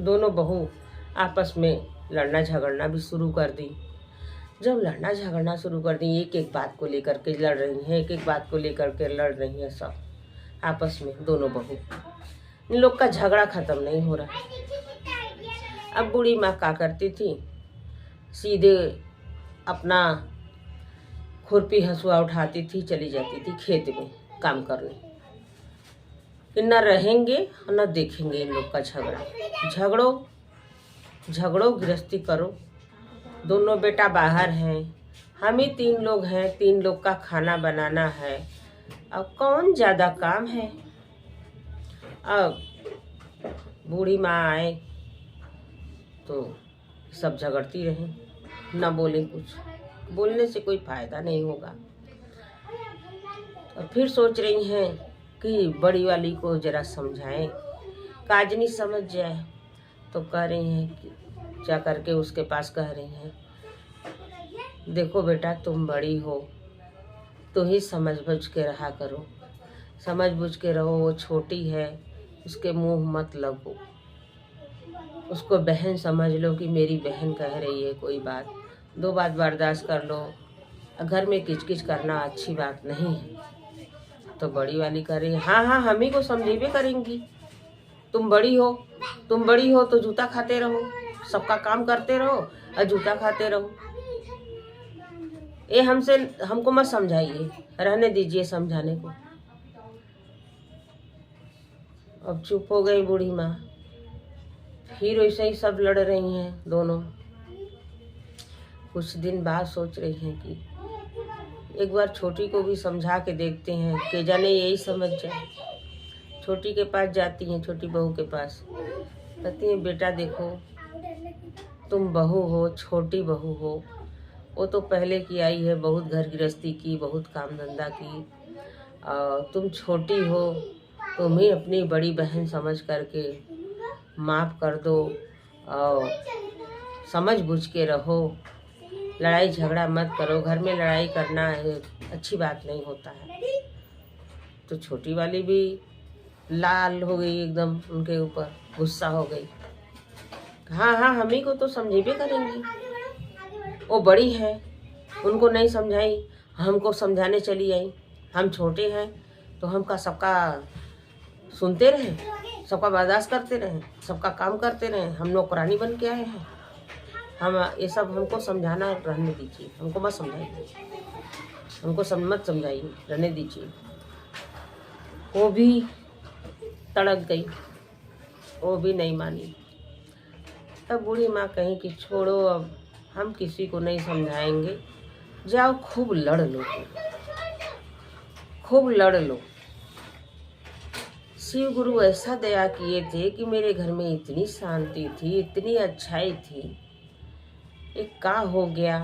दोनों बहू आपस में लड़ना झगड़ना भी शुरू कर दी। जब लड़ना झगड़ना शुरू कर दी, एक एक बात को लेकर के लड़ रही हैं, एक एक बात को लेकर के लड़ रही हैं सब आपस में दोनों बहू। इन लोग का झगड़ा खत्म नहीं हो रहा। अब बूढ़ी माँ क्या करती थी, सीधे अपना खुरपी हंसुआ उठाती थी, चली जाती थी खेत में काम करने। कि न रहेंगे और न देखेंगे इन लोग का झगड़ा। झगड़ो गृहस्थी करो। दोनों बेटा बाहर हैं, हम ही 3 लोग हैं, 3 लोग का खाना बनाना है। अब कौन ज़्यादा काम है। अब बूढ़ी माँ आए तो सब झगड़ती रहें, न बोले कुछ। बोलने से कोई फायदा नहीं होगा। और फिर सोच रही हैं कि बड़ी वाली को जरा समझाएं, काजनी समझ जाए। तो कह रही हैं कि जा करके उसके पास कह रही हैं, देखो बेटा तुम बड़ी हो तो ही समझ बुझ के रहा करो, समझ बुझ के रहो। वो छोटी है, उसके मुंह मत लगो, उसको बहन समझ लो कि मेरी बहन कह रही है कोई बात, 2 बात बर्दाश्त कर लो। घर में किचकिच करना अच्छी बात नहीं है। तो बड़ी वाली कह रही है, हाँ हाँ हम ही को समझेबे करेंगी। तुम बड़ी हो तो जूता खाते रहो, सबका काम करते रहो और जूता खाते रहो। ये हमको मत समझाइए, रहने दीजिए समझाने को। अब चुप हो गई बूढ़ी माँ। फिर वैसे ही सब लड़ रही हैं दोनों। कुछ दिन बाद सोच रही हैं कि एक बार छोटी को भी समझा के देखते हैं, कि जाने यही समझ जाए। छोटी के पास जाती हैं, छोटी बहू के पास, कहती हैं बेटा देखो तुम बहू हो, छोटी बहू हो। वो तो पहले की आई है, बहुत घर गृहस्थी की, बहुत काम धंधा की। तुम छोटी हो, तुम ही अपनी बड़ी बहन समझ करके माफ़ कर दो और समझ बुझ के रहो। लड़ाई झगड़ा मत करो, घर में लड़ाई करना अच्छी बात नहीं होता है। तो छोटी वाली भी लाल हो गई एकदम, उनके ऊपर गुस्सा हो गई। हाँ हाँ हम ही को तो समझेबे करेंगी, वो बड़ी है, उनको नहीं समझाई, हमको समझाने चली आई। हम छोटे हैं तो हमका सबका सुनते रहे, सबका बर्दाश्त करते रहे, सबका काम करते रहे। हम नौकरानी बन के आए हैं। हम ये सब हमको समझाना रहने दीजिए, हमको मत समझाइए, हमको मत समझाइए, रहने दीजिए। वो भी तड़क गई, वो भी नहीं मानी। तब बूढ़ी माँ कहीं कि छोड़ो, अब हम किसी को नहीं समझाएंगे, जाओ खूब लड़ लो, खूब लड़ लो। शिव गुरु ऐसा दया किए थे कि मेरे घर में इतनी शांति थी, इतनी अच्छाई थी। एक का हो गया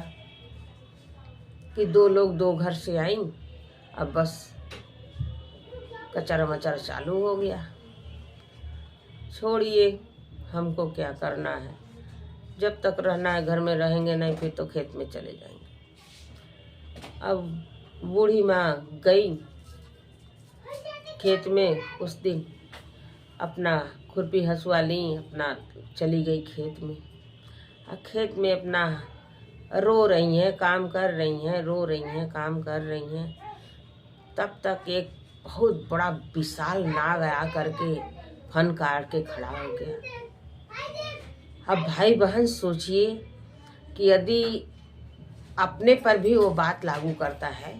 कि 2 लोग 2 घर से आई, अब बस कचरा मचर चालू हो गया। छोड़िए, हमको क्या करना है। जब तक रहना है घर में रहेंगे, नहीं फिर तो खेत में चले जाएंगे। अब बूढ़ी माँ गई खेत में उस दिन, अपना खुरपी हंसुआ ली, अपना चली गई खेत में। और खेत में अपना रो रही हैं, काम कर रही हैं, रो रही हैं, काम कर रही हैं। तब तक एक बहुत बड़ा विशाल नाग आ करके फन काट के खड़ा हो गया। अब भाई बहन सोचिए कि यदि अपने पर भी वो बात लागू करता है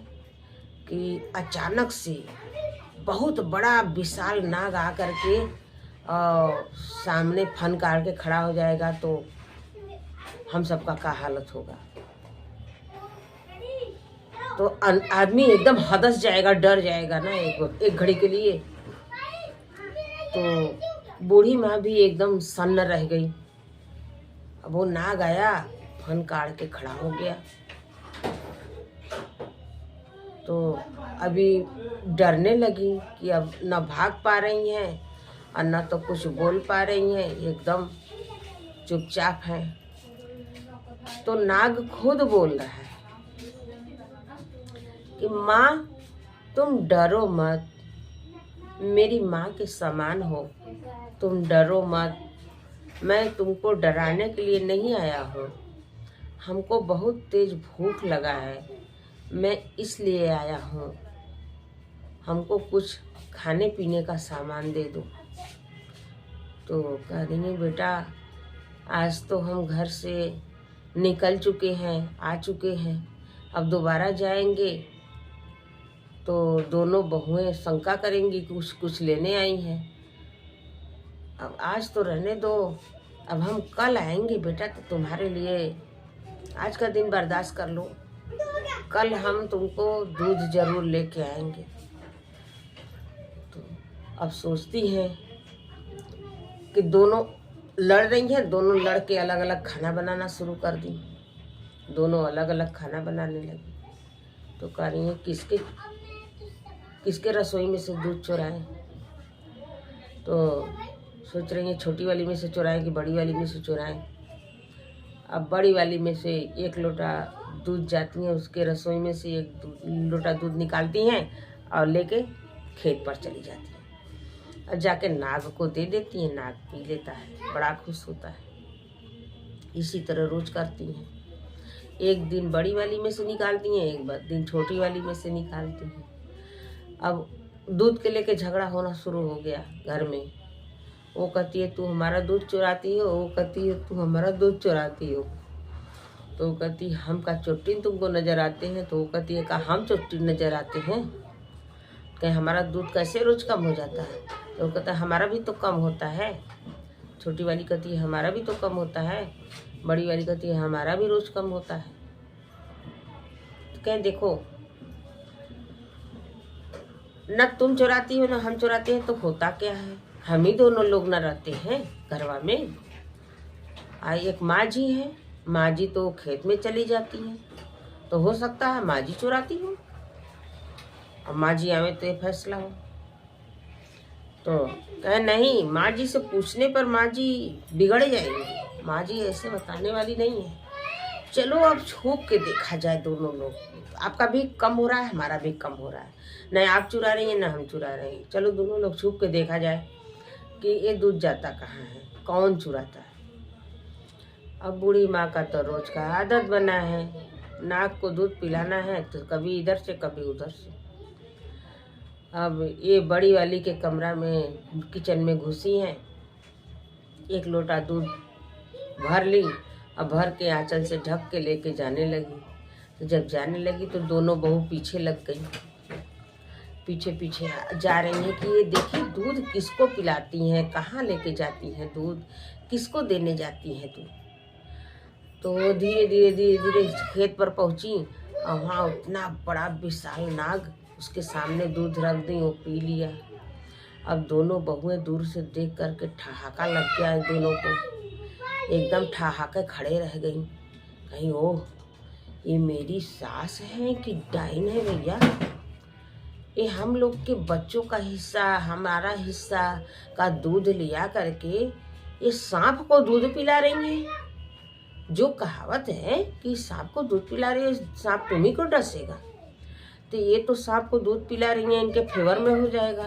कि अचानक से बहुत बड़ा विशाल नाग आ करके सामने फन काट के खड़ा हो जाएगा, तो हम सबका क्या हालत होगा। तो आदमी एकदम हदस जाएगा, डर जाएगा ना एक घड़ी के लिए। तो बूढ़ी माँ भी एकदम सन्न रह गई। अब वो नाग आया, फन काट के खड़ा हो गया। तो अभी डरने लगी कि अब न भाग पा रही हैं और न तो कुछ बोल पा रही हैं, एकदम चुपचाप हैं। तो नाग खुद बोल रहा है कि माँ तुम डरो मत, मेरी माँ के समान हो, तुम डरो मत। मैं तुमको डराने के लिए नहीं आया हूँ। हमको बहुत तेज भूख लगा है, मैं इसलिए आया हूँ। हमको कुछ खाने पीने का सामान दे दो। तो कह रही है, बेटा आज तो हम घर से निकल चुके हैं, आ चुके हैं, अब दोबारा जाएंगे तो दोनों बहुएं शंका करेंगी कि कुछ लेने आई हैं। अब आज तो रहने दो, अब हम कल आएंगे बेटा, तो तुम्हारे लिए आज का दिन बर्दाश्त कर लो, कल हम तुमको दूध जरूर लेके आएंगे। तो अब सोचती हैं कि दोनों लड़ रही हैं, दोनों लड़ के अलग अलग खाना बनाना शुरू कर दी। दोनों अलग अलग खाना बनाने लगी। तो कह रही हैं, किसके रसोई में से दूध चुराएं। तो सोच रही हैं छोटी वाली में से चुराएं कि बड़ी वाली में से चुराएं। अब बड़ी वाली में से 1 लोटा दूध जाती हैं, उसके रसोई में से 1 लोटा दूध निकालती हैं और लेके खेत पर चली जाती हैं। और जाके नाग को दे देती हैं, नाग पी लेता है, बड़ा खुश होता है। इसी तरह रोज करती हैं। एक दिन बड़ी वाली में से निकालती हैं, एक दिन छोटी वाली में से निकालती हैं। अब दूध के लेके झगड़ा होना शुरू हो गया घर में। वो कहती है तू हमारा दूध चुराती हो, वो कहती है तू हमारा दूध चुराती हो। तो वो कहती है हम का चोटिन तुमको नजर आते हैं। तो वो कहती है का हम चोटिन नजर आते हैं, कहीं हमारा दूध कैसे रोज कम हो जाता है। तो वो कहता है हमारा भी तो कम होता है। छोटी वाली कहती है हमारा भी तो कम होता है। बड़ी वाली कहती है हमारा भी रोज कम होता है। तो कहें देखो, न तुम चुराती हो न हम चुराते हैं, तो होता क्या है, हम ही दोनों लोग न रहते हैं घरवा में। एक माँ जी है, माँ जी तो खेत में चली जाती है, तो हो सकता है माँ जी चुराती हो और माँ जी आवे तो ये फैसला हो। तो कहे नहीं, माँ जी से पूछने पर माँ जी बिगड़ जाएंगी, माँ जी ऐसे बताने वाली नहीं है। चलो अब छुप के देखा जाए दोनों लोग, आपका भी कम हो रहा है, हमारा भी कम हो रहा है, न आप चुरा रही हैं न हम चुरा रहे हैं। चलो दोनों लोग छुप के देखा जाए कि ये दूध जाता कहाँ है, कौन चुराता है। अब बूढ़ी माँ का तो रोज का आदत बना है, नाक को दूध पिलाना है तो कभी इधर से कभी उधर से। अब ये बड़ी वाली के कमरा में किचन में घुसी हैं, 1 लोटा दूध भर ली, अब भर के आंचल से ढक के लेके जाने लगी। तो जब जाने लगी तो दोनों बहू पीछे लग गई, पीछे पीछे जा रही हैं कि ये देखिए दूध किसको पिलाती हैं, कहाँ लेके जाती हैं दूध, किसको देने जाती हैं दूध। तो धीरे धीरे धीरे धीरे खेत पर पहुंची और वहाँ उतना बड़ा विशाल नाग, उसके सामने दूध रख दी, वो पी लिया। अब दोनों बहुएं दूर से देख करके ठहाका लग गया है दोनों को, एकदम ठहाके खड़े रह गई। कहीं ओह ये मेरी सास है कि डाइन है भैया, ये हम लोग के बच्चों का हिस्सा, हमारा हिस्सा का दूध लिया करके ये सांप को दूध पिला रही है। जो कहावत है कि सांप को दूध पिला रही है, सांप तुम्ही को डसेगा, तो ये तो सांप को दूध पिला रही है, इनके फेवर में हो जाएगा।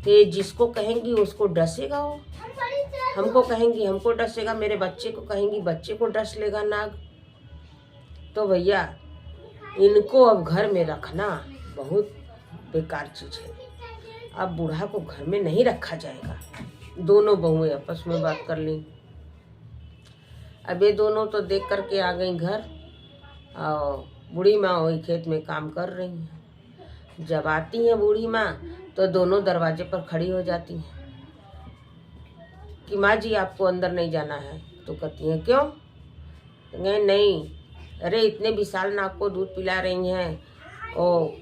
तो ये जिसको कहेंगी उसको डसेगा, वो हमको कहेंगी हमको डसेगा, मेरे बच्चे को कहेंगी बच्चे को डस लेगा नाग। तो भैया इनको अब घर में रखना बहुत बेकार चीज है, अब बूढ़ा को घर में नहीं रखा जाएगा। दोनों बहुएं आपस में बात कर ली। अब ये दोनों तो देख करके आ गई घर, और बूढ़ी माँ वही खेत में काम कर रही हैं। जब आती हैं बूढ़ी माँ तो दोनों दरवाजे पर खड़ी हो जाती हैं कि माँ जी आपको अंदर नहीं जाना है। तो कहती हैं क्यों? नहीं, अरे इतने विशाल नाग को दूध पिला रही हैं, और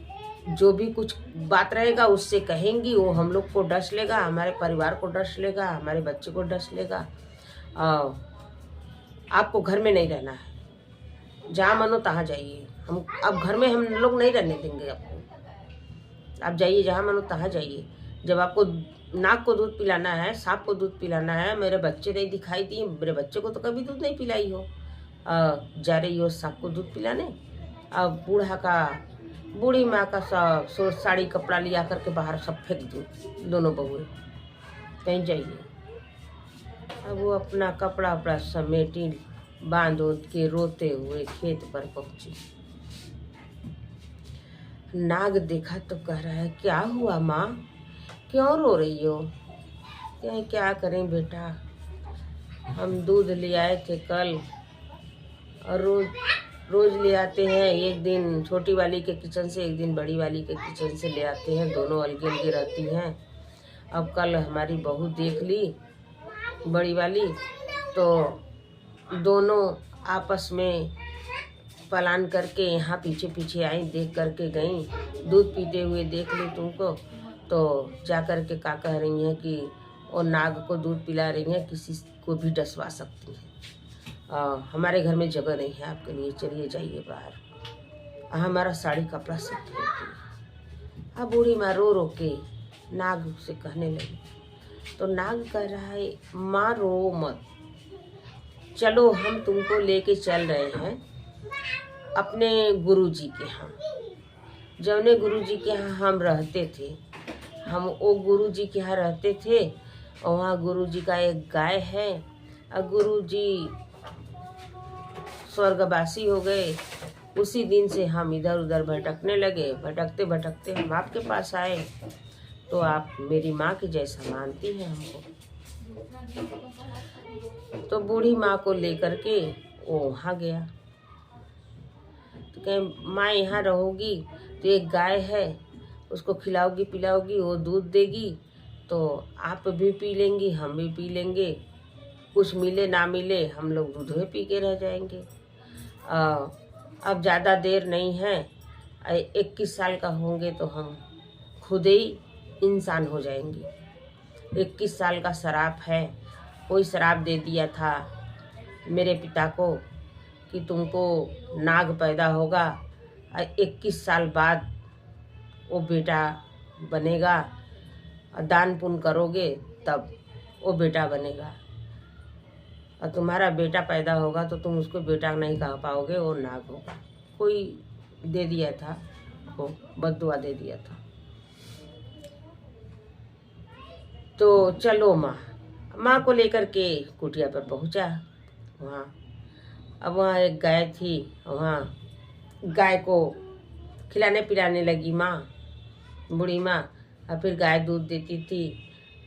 जो भी कुछ बात रहेगा उससे कहेंगी, वो हम लोग को डस लेगा, हमारे परिवार को डस लेगा, हमारे बच्चे को डस लेगा। आपको घर में नहीं रहना है, जहाँ मनो तहाँ जाइए, हम अब घर में हम लोग नहीं रहने देंगे आपको, आप जाइए जहाँ मनो तहाँ जाइए। जब आपको नाग को दूध पिलाना है, सांप को दूध पिलाना है, मेरे बच्चे नहीं दिखाई दिए, मेरे बच्चे को तो कभी दूध नहीं पिलाई हो, जा रही हो सांप को दूध पिलाने। अब बूढ़ी माँ का सब साड़ी कपड़ा लिया करके बाहर सब फेंक दो, दोनों बहुएं कहीं जाइए। अब वो अपना कपड़ा वपड़ा समेटी बांध ओंध के रोते हुए खेत पर पहुंची। नाग देखा तो कह रहा है, क्या हुआ माँ, क्यों रो रही हो? क्या करें बेटा, हम दूध ले आए थे कल और रोज ले आते हैं। एक दिन छोटी वाली के किचन से, एक दिन बड़ी वाली के किचन से ले आते हैं, दोनों अलग अलग रहती हैं। अब कल हमारी बहू देख ली बड़ी वाली, तो दोनों आपस में पलान करके यहाँ पीछे पीछे आई, देख करके गई, दूध पीते हुए देख ली तुमको, तो जा कर के क्या कह रही हैं कि और नाग को दूध पिला रही हैं, किसी को भी डसवा सकती हैं। हमारे घर में जगह नहीं है आपके लिए, चलिए जाइए बाहर, हमारा साड़ी कपड़ा सब फेंक। अब बूढ़ी माँ रो रो के नाग से कहने लगी। तो नाग कह रहा है, माँ रो मत, चलो हम तुमको लेके चल रहे हैं अपने गुरुजी के यहाँ। जौने गुरुजी के यहाँ हम रहते थे, हम वो गुरुजी के यहाँ रहते थे, और वहाँ गुरुजी का एक गाय है, और गुरुजी स्वर्गवासी हो गए। उसी दिन से हम इधर उधर भटकने लगे, भटकते भटकते हम आपके पास आए, तो आप मेरी माँ की जैसा मानती हैं हमको। तो बूढ़ी माँ को लेकर के वो वहाँ गया। तो कहे, माँ यहाँ रहोगी तो एक गाय है, उसको खिलाओगी पिलाओगी, वो दूध देगी, तो आप भी पी लेंगी, हम भी पी लेंगे, कुछ मिले ना मिले हम लोग दूध में पी के रह जाएंगे। अब ज़्यादा देर नहीं है, 21 साल का होंगे तो हम खुद ही इंसान हो जाएंगे। 21 साल का श्राप है, कोई श्राप दे दिया था मेरे पिता को कि तुमको नाग पैदा होगा, 21 साल बाद वो बेटा बनेगा, दान पुण्य करोगे तब वो बेटा बनेगा, और तुम्हारा बेटा पैदा होगा तो तुम उसको बेटा नहीं कह पाओगे, वो नाग होगा। कोई दे दिया था, वो बद्दुआ दे दिया था। तो चलो माँ को लेकर के कुटिया पर पहुँचा। वहाँ अब वहाँ एक गाय थी, वहाँ गाय को खिलाने पिलाने लगी माँ, बूढ़ी माँ। और फिर गाय दूध देती थी,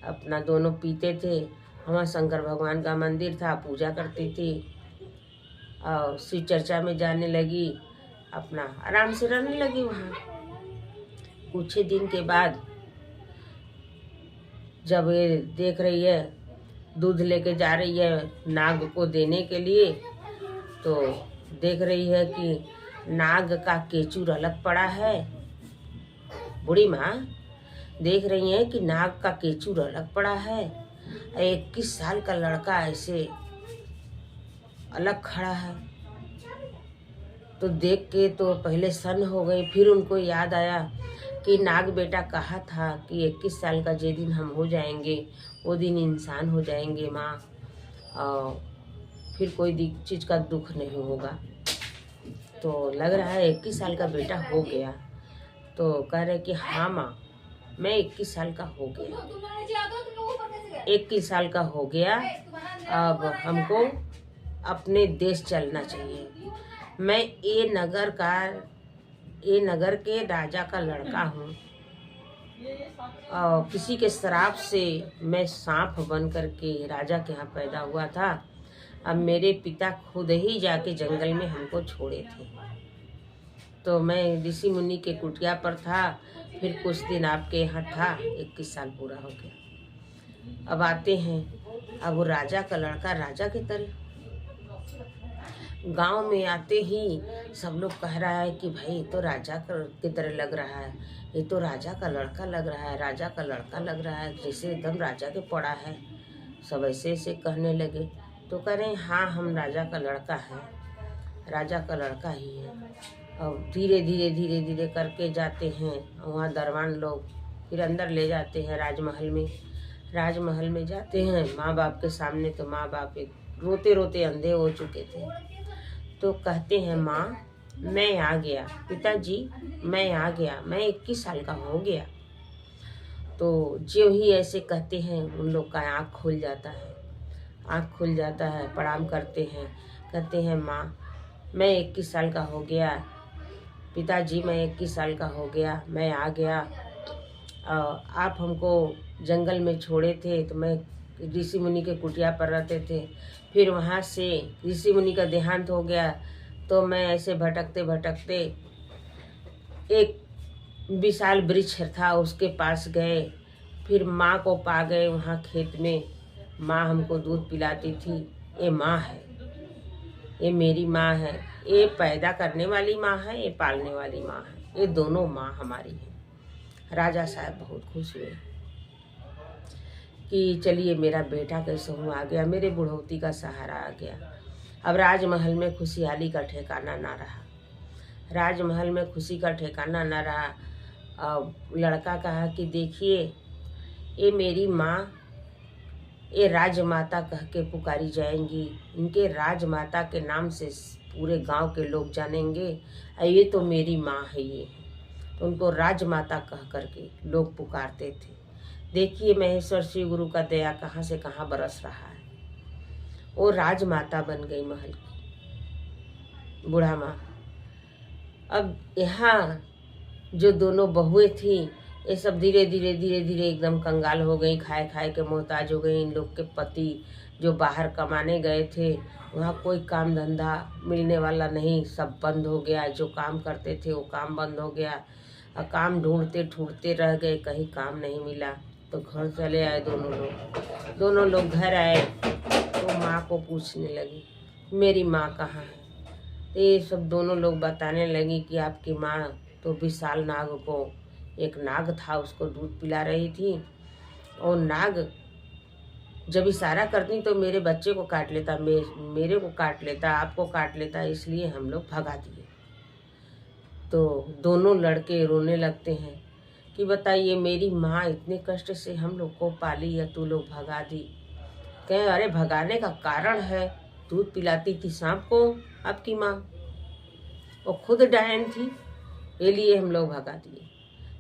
अपना दोनों पीते थे। वहाँ शंकर भगवान का मंदिर था, पूजा करती थी, और शिव चर्चा में जाने लगी, अपना आराम से रहने लगी वहाँ। कुछ ही दिन के बाद जब ये देख रही है, दूध लेके जा रही है नाग को देने के लिए, तो देख रही है कि नाग का केचुर अलग पड़ा है। बूढ़ी माँ देख रही है कि नाग का केचुर अलग पड़ा है, 21 साल का लड़का ऐसे अलग खड़ा है। तो देख के तो पहले सन्न हो गई, फिर उनको याद आया कि नाग बेटा कहा था कि 21 साल का जे दिन हम हो जाएंगे वो दिन इंसान हो जाएंगे माँ, और फिर कोई चीज़ का दुख नहीं होगा। तो लग रहा है 21 साल का बेटा हो गया। तो कह रहे कि हाँ माँ, मैं 21 साल का हो गया, 21 साल का हो गया, अब हमको अपने देश चलना चाहिए। मैं ये नगर के राजा का लड़का हूँ, और किसी के श्राप से मैं सांप बन करके राजा के यहाँ पैदा हुआ था। अब मेरे पिता खुद ही जाके जंगल में हमको छोड़े थे, तो मैं ऋषि मुनि के कुटिया पर था, फिर कुछ दिन आपके यहाँ था, 21 साल पूरा हो गया। अब आते हैं, अब वो राजा का लड़का राजा की तरह। गांव में आते ही सब लोग कह रहा है कि भाई तो राजा की तरह लग रहा है, ये तो राजा का लड़का लग रहा है, राजा का लड़का लग रहा है, जैसे एकदम राजा के पड़ा है। सब ऐसे ऐसे कहने लगे। तो कह रहे हैं हाँ हम राजा का लड़का है, राजा का लड़का ही है। और धीरे धीरे करके जाते हैं, वहाँ दरबान लोग फिर अंदर ले जाते हैं राजमहल में। राजमहल में जाते हैं, माँ बाप के सामने तो माँ बाप रोते रोते अंधे हो चुके थे। तो कहते हैं माँ मैं आ गया, पिताजी मैं आ गया, मैं 21 साल का हो गया। तो जो ही ऐसे कहते हैं उन लोग का आँख खुल जाता है, आँख खुल जाता है, प्रणाम करते हैं, कहते हैं माँ मैं 21 साल का हो गया, पिताजी मैं 21 साल का हो गया, मैं आ गया। आप हमको जंगल में छोड़े थे तो मैं ऋषि मुनि के कुटिया पर रहते थे, फिर वहाँ से ऋषि मुनि का देहांत हो गया तो मैं ऐसे भटकते भटकते एक विशाल वृक्ष था उसके पास गए, फिर माँ को पा गए वहाँ खेत में। माँ हमको दूध पिलाती थी। ये माँ है, ये मेरी माँ है, ये पैदा करने वाली माँ है, ये पालने वाली माँ है, ये दोनों माँ हमारी है। राजा साहब बहुत खुश हुए कि चलिए मेरा बेटा कैसे हुआ आ गया, मेरे बुढ़ौती का सहारा आ गया। अब राजमहल में खुशहाली का ठिकाना ना रहा, राजमहल में खुशी का ठिकाना ना रहा। अब लड़का कहा कि देखिए ये मेरी माँ, ये राजमाता कह के पुकारी जाएंगी, इनके राजमाता के नाम से पूरे गांव के लोग जानेंगे, ये तो मेरी माँ है। ये तो उनको राजमाता कह करके लोग पुकारते थे। देखिए महेश्वर शिव गुरु का दया कहाँ से कहाँ बरस रहा है। वो राजमाता बन गई महल की, बूढ़ा माँ। अब यहाँ जो दोनों बहुएं थी ये सब धीरे धीरे धीरे धीरे एकदम कंगाल हो गई, खाए खाए के मोहताज हो गई। इन लोग के पति जो बाहर कमाने गए थे वहाँ कोई काम धंधा मिलने वाला नहीं, सब बंद हो गया। जो काम करते थे वो काम बंद हो गया और काम ढूंढते ढूंढते रह गए, कहीं काम नहीं मिला तो घर चले आए दोनों लोग घर आए तो माँ को पूछने लगी मेरी माँ कहाँ है। तो ये सब दोनों लोग बताने लगी कि आपकी माँ तो विशाल नाग को, एक नाग था उसको दूध पिला रही थी, और नाग जब इशारा करती तो मेरे बच्चे को काट लेता, मेरे को काट लेता, आपको काट लेता, इसलिए हम लोग भगा दिए। तो दोनों लड़के रोने लगते हैं कि बताइए मेरी माँ इतने कष्ट से हम लोग को पाली या तू लोग भगा दी। कहे अरे भगाने का कारण है, दूध पिलाती थी सांप को आपकी माँ, वो खुद डायन थी, ये लिए हम लोग भगा दिए।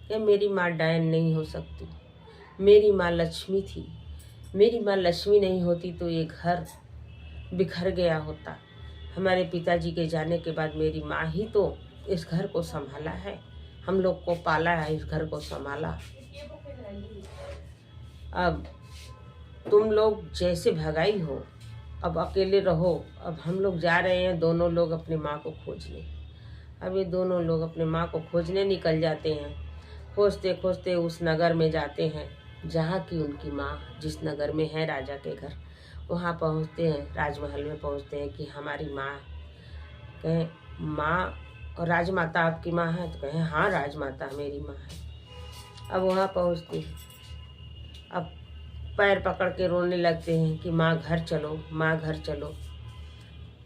क्या मेरी माँ डायन नहीं हो सकती, मेरी माँ लक्ष्मी थी, मेरी माँ लक्ष्मी नहीं होती तो ये घर बिखर गया होता। हमारे पिताजी के जाने के बाद मेरी माँ ही तो इस घर को संभाला है, हम लोग को पाला है, इस घर को संभाला। अब तुम लोग जैसे भगाई हो अब अकेले रहो, अब हम लोग जा रहे हैं दोनों लोग अपनी माँ को खोजने। अब ये दोनों लोग अपने माँ को खोजने निकल जाते हैं। खोजते खोजते उस नगर में जाते हैं जहाँ की उनकी माँ जिस नगर में है राजा के घर, वहाँ पहुँचते हैं, राजमहल में पहुँचते हैं कि हमारी माँ। कहें माँ और राजमाता आपकी माँ है? तो कहें हाँ राजमाता मेरी माँ है। अब वहाँ पहुँचती है, अब पैर पकड़ के रोने लगते हैं कि माँ घर चलो, माँ घर चलो।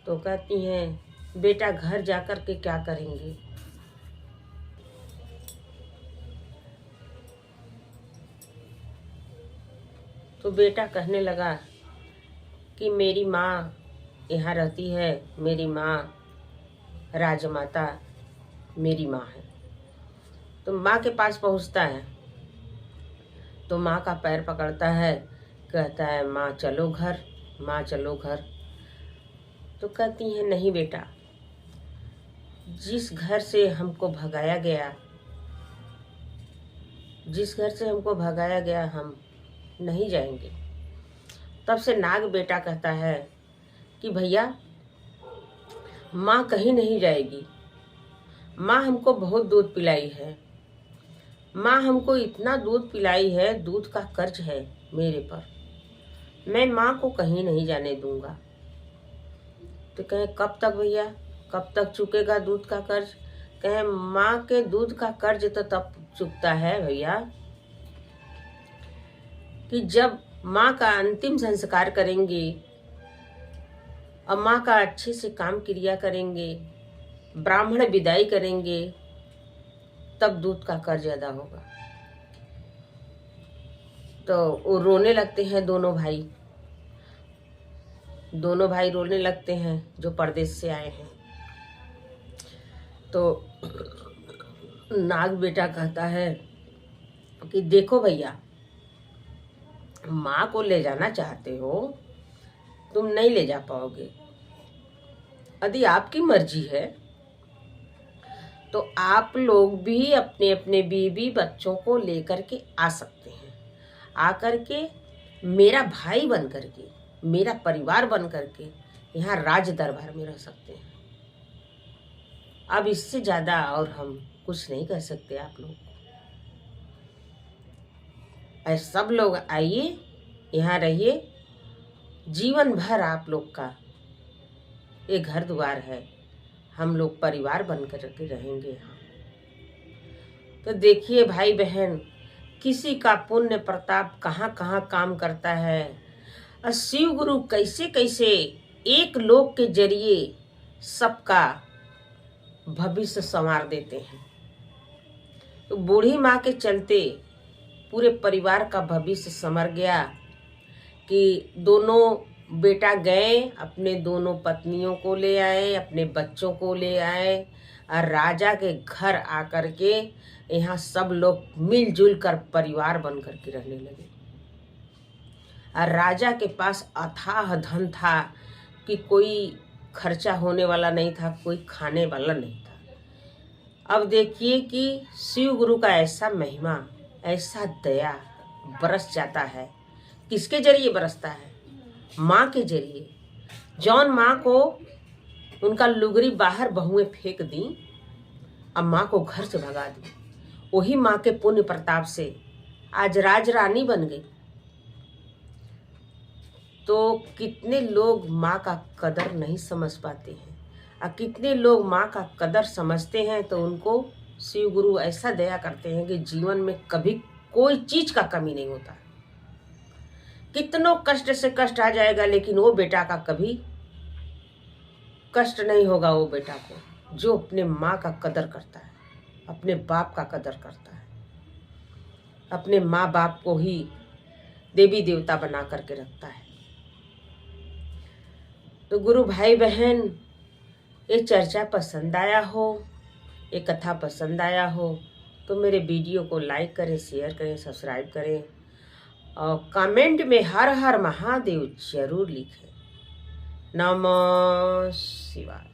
तो कहती हैं बेटा घर जाकर के क्या करेंगे। तो बेटा कहने लगा कि मेरी माँ यहाँ रहती है, मेरी माँ राजमाता मेरी माँ है। तो माँ के पास पहुँचता है तो माँ का पैर पकड़ता है, कहता है माँ चलो घर, माँ चलो घर। तो कहती है नहीं बेटा, जिस घर से हमको भगाया गया, जिस घर से हमको भगाया गया हम नहीं जाएंगे। तब से नाग बेटा कहता है कि भैया माँ कहीं नहीं जाएगी, माँ हमको बहुत दूध पिलाई है, माँ हमको इतना दूध पिलाई है, दूध का कर्ज है मेरे पर, मैं माँ को कहीं नहीं जाने दूंगा। तो कहे कब तक भैया, कब तक चुकेगा दूध का कर्ज। कहे माँ के दूध का कर्ज तो तब चुकता है भैया कि जब माँ का अंतिम संस्कार करेंगे और माँ का अच्छे से काम क्रिया करेंगे, ब्राह्मण विदाई करेंगे, तब दूध का कर्ज अदा होगा। तो वो रोने लगते हैं दोनों भाई रोने लगते हैं जो परदेश से आए हैं। तो नाग बेटा कहता है कि देखो भैया, माँ को ले जाना चाहते हो तुम नहीं ले जा पाओगे। यदि आपकी मर्जी है तो आप लोग भी अपने अपने बीवी बच्चों को लेकर के आ सकते हैं। आकर के मेरा भाई बन करके, मेरा परिवार बन करके यहाँ राज दरबार में रह सकते हैं। अब इससे ज़्यादा और हम कुछ नहीं कर सकते आप लोग। ऐसे सब लोग आइए, यहाँ रहिए, जीवन भर आप लोग का ये घर द्वार है, हम लोग परिवार बन कर के रहेंगे यहाँ। तो देखिए भाई बहन, किसी का पुण्य प्रताप कहाँ कहाँ काम करता है और शिव गुरु कैसे कैसे एक लोक के जरिए सबका भविष्य संवार देते हैं। तो बूढ़ी माँ के चलते पूरे परिवार का भविष्य संवर गया कि दोनों बेटा गए, अपने दोनों पत्नियों को ले आए, अपने बच्चों को ले आए और राजा के घर आकर के यहाँ सब लोग मिलजुल कर परिवार बन कर के रहने लगे। और राजा के पास अथाह धन था कि कोई खर्चा होने वाला नहीं था, कोई खाने वाला नहीं था। अब देखिए कि शिव गुरु का ऐसा महिमा, ऐसा दया बरस जाता है। किसके जरिए बरसता है? माँ के जरिए। जौन माँ को उनका लुगरी बाहर बहुएं फेंक दी, अब माँ को घर से भगा दी, वही माँ के पुण्य प्रताप से आज राज रानी बन गई। तो कितने लोग माँ का कदर नहीं समझ पाते हैं और कितने लोग माँ का कदर समझते हैं तो उनको शिव गुरु ऐसा दया करते हैं कि जीवन में कभी कोई चीज का कमी नहीं होता। कितनों कष्ट से कष्ट आ जाएगा लेकिन वो बेटा का कभी कष्ट नहीं होगा। वो बेटा को जो अपने माँ का कदर करता है, अपने बाप का कदर करता है, अपने माँ बाप को ही देवी देवता बना करके रखता है। तो गुरु भाई बहन, ये चर्चा पसंद आया हो, ये कथा पसंद आया हो तो मेरे वीडियो को लाइक करें, शेयर करें, सब्सक्राइब करें और कमेंट में हर हर महादेव जरूर लिखें। नमः शिवाय।